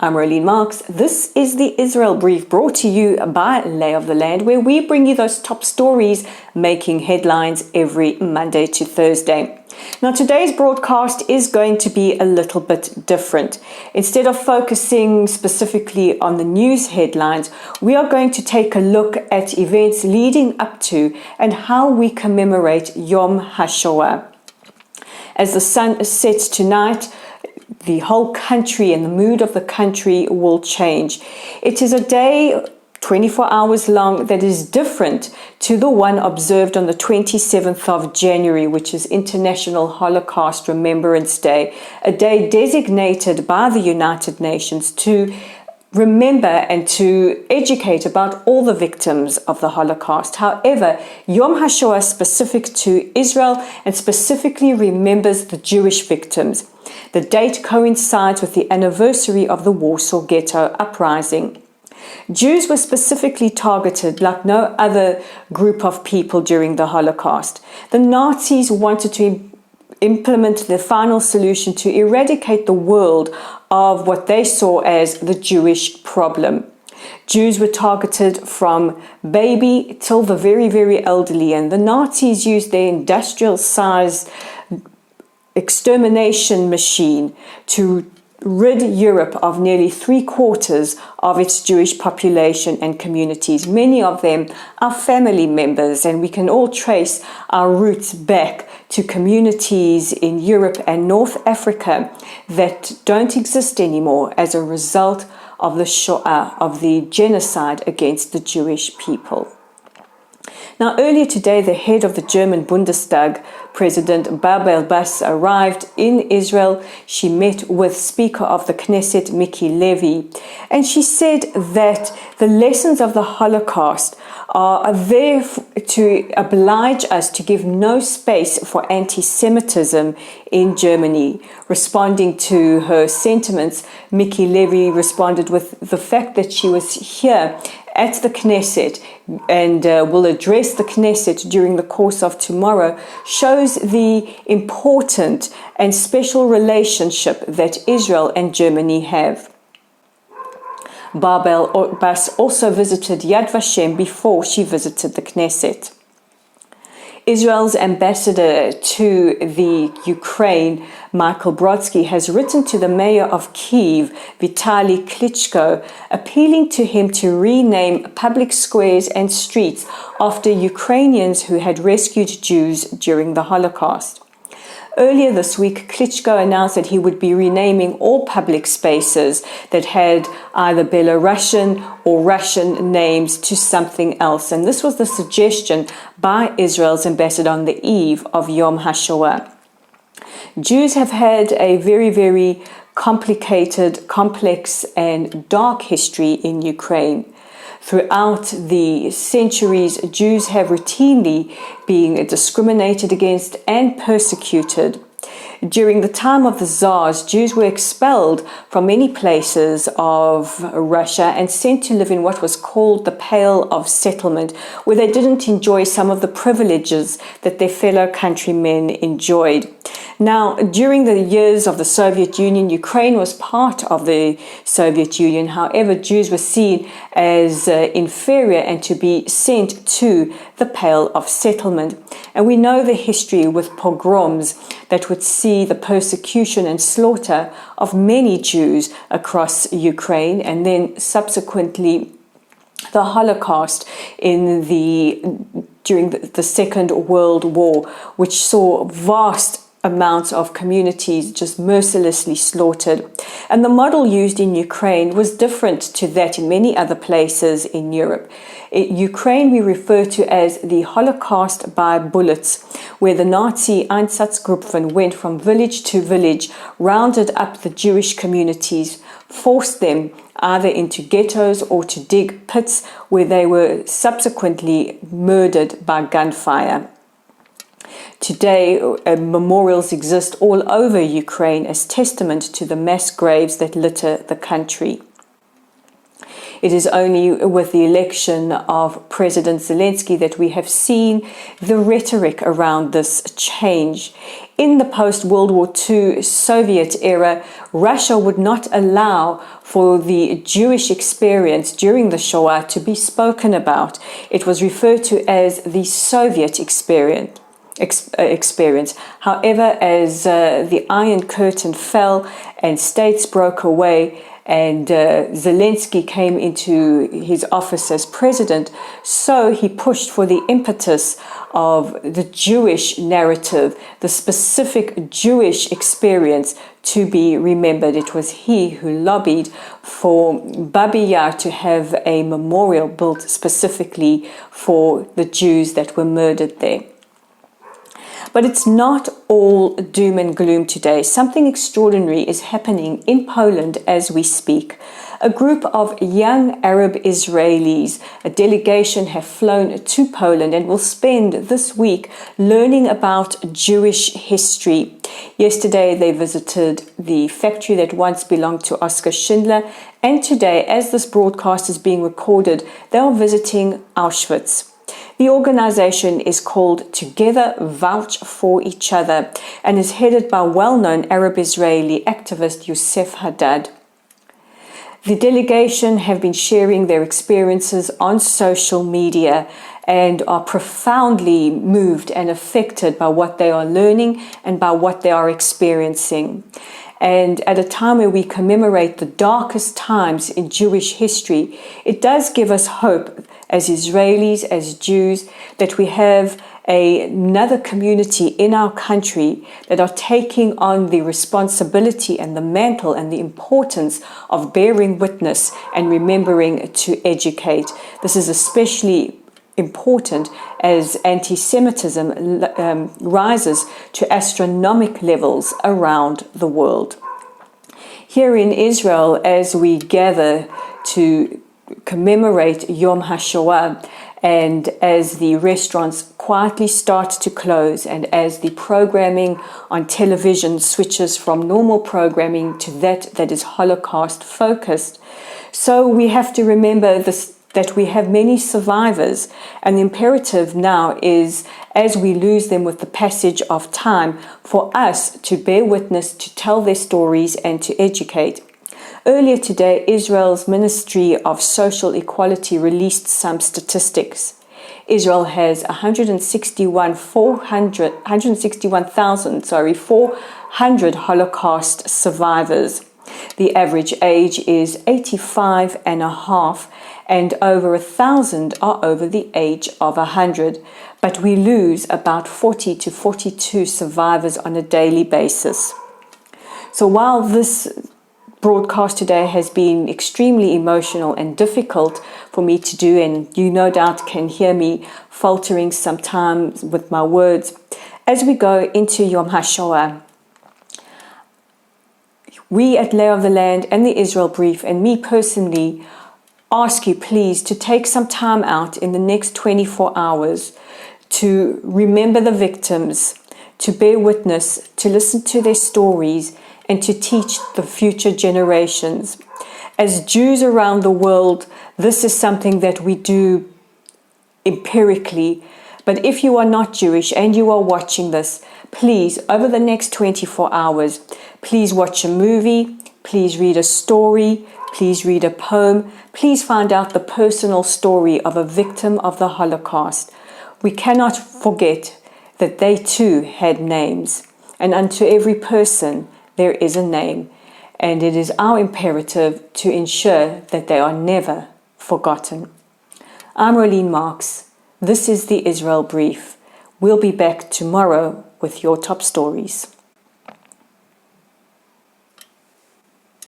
I'm Rolene Marks. This is the Israel Brief, brought to you by Lay of the Land, where we bring you those top stories making headlines every Monday to Thursday. Now, today's broadcast is going to be a little bit different. Instead of focusing specifically on the news headlines, we are going to take a look at events leading up to and how we commemorate Yom Hashoa. As the sun sets tonight, the whole country and the mood of the country will change. It is a day 24 hours long that is different to the one observed on the 27th of January, which is International Holocaust Remembrance Day, a day designated by the United Nations to remember and to educate about all the victims of the Holocaust. However, Yom Hashoa is specific to Israel and specifically remembers the Jewish victims. The date coincides with the anniversary of the Warsaw Ghetto Uprising. Jews were specifically targeted like no other group of people during the Holocaust. The Nazis wanted to implement the final solution to eradicate the world of what they saw as the Jewish problem. Jews were targeted from baby till the very, very elderly, and the Nazis used their industrial-sized extermination machine to rid Europe of nearly 3/4 of its Jewish population and communities. Many of them are family members, and we can all trace our roots back to communities in Europe and North Africa that don't exist anymore as a result of the Shoah, of the genocide against the Jewish people. Now, earlier today, the head of the German Bundestag, President Barbara Bas, arrived in Israel. She met with Speaker of the Knesset, Miki Levy, and she said that the lessons of the Holocaust are there to oblige us to give no space for anti-Semitism in Germany. Responding to her sentiments, Miki Levy responded with the fact that she was here at the Knesset and will address the Knesset during the course of tomorrow shows the important and special relationship that Israel and Germany have. Barbara Bas also visited Yad Vashem before she visited the Knesset. Israel's ambassador to the Ukraine, Michael Brodsky, has written to the mayor of Kyiv, Vitaly Klitschko, appealing to him to rename public squares and streets after Ukrainians who had rescued Jews during the Holocaust. Earlier this week, Klitschko announced that he would be renaming all public spaces that had either Belarusian or Russian names to something else. And this was the suggestion by Israel's ambassador on the eve of Yom Hashoa. Jews have had a very, very complicated, complex, and dark history in Ukraine. Throughout the centuries, Jews have routinely been discriminated against and persecuted. During the time of the Tsars, Jews were expelled from many places of Russia and sent to live in what was called the Pale of Settlement, where they didn't enjoy some of the privileges that their fellow countrymen enjoyed. Now, during the years of the Soviet Union, Ukraine was part of the Soviet Union. However, Jews were seen as inferior and to be sent to the Pale of Settlement. And we know the history with pogroms that would see the persecution and slaughter of many Jews across Ukraine, and then subsequently the Holocaust during the Second World War, which saw vast amounts of communities just mercilessly slaughtered. And the model used in Ukraine was different to that in many other places in Europe. In Ukraine, we refer to as the Holocaust by bullets, where the Nazi Einsatzgruppen went from village to village, rounded up the Jewish communities, forced them either into ghettos or to dig pits, where they were subsequently murdered by gunfire. Today, memorials exist all over Ukraine as testament to the mass graves that litter the country. It is only with the election of President Zelensky that we have seen the rhetoric around this change. In the post-World War II Soviet era, Russia would not allow for the Jewish experience during the Shoah to be spoken about. It was referred to as the Soviet experience. However, as the Iron Curtain fell and states broke away and Zelensky came into his office as president, so he pushed for the impetus of the Jewish narrative, the specific Jewish experience to be remembered. It was he who lobbied for Babi Yar to have a memorial built specifically for the Jews that were murdered there. But it's not all doom and gloom today. Something extraordinary is happening in Poland as we speak. A group of young Arab Israelis, a delegation, have flown to Poland and will spend this week learning about Jewish history. Yesterday they visited the factory that once belonged to Oskar Schindler, and today, as this broadcast is being recorded, they are visiting Auschwitz. The organization is called Together Vouch for Each Other and is headed by well-known Arab-Israeli activist Youssef Haddad. The delegation have been sharing their experiences on social media and are profoundly moved and affected by what they are learning and by what they are experiencing. And at a time where we commemorate the darkest times in Jewish history, it does give us hope as Israelis, as Jews, that we have another community in our country that are taking on the responsibility and the mantle and the importance of bearing witness and remembering to educate. This is especially important as anti-Semitism rises to astronomical levels around the world. Here in Israel, as we gather to commemorate Yom Hashoa, and as the restaurants quietly start to close, and as the programming on television switches from normal programming to that is Holocaust focused, so we have to remember this, that we have many survivors, and the imperative now is, as we lose them with the passage of time, for us to bear witness, to tell their stories and to educate. Earlier today, Israel's Ministry of Social Equality released some statistics. Israel has 400 Holocaust survivors. The average age is 85 and a half, and over 1,000 are over the age of 100. But we lose about 40 to 42 survivors on a daily basis. So while this broadcast today has been extremely emotional and difficult for me to do, and you no doubt can hear me faltering sometimes with my words, as we go into Yom HaShoah, we at Lay of the Land and the Israel Brief, and me personally, ask you please to take some time out in the next 24 hours to remember the victims, to bear witness, to listen to their stories, and to teach the future generations. As Jews around the world, this is something that we do empirically. But if you are not Jewish and you are watching this, please, over the next 24 hours, please watch a movie, please read a story, please read a poem, please find out the personal story of a victim of the Holocaust. We cannot forget that they too had names, and unto every person there is a name, and it is our imperative to ensure that they are never forgotten. I'm Rolene Marks. This is the Israel Brief. We'll be back tomorrow with your top stories.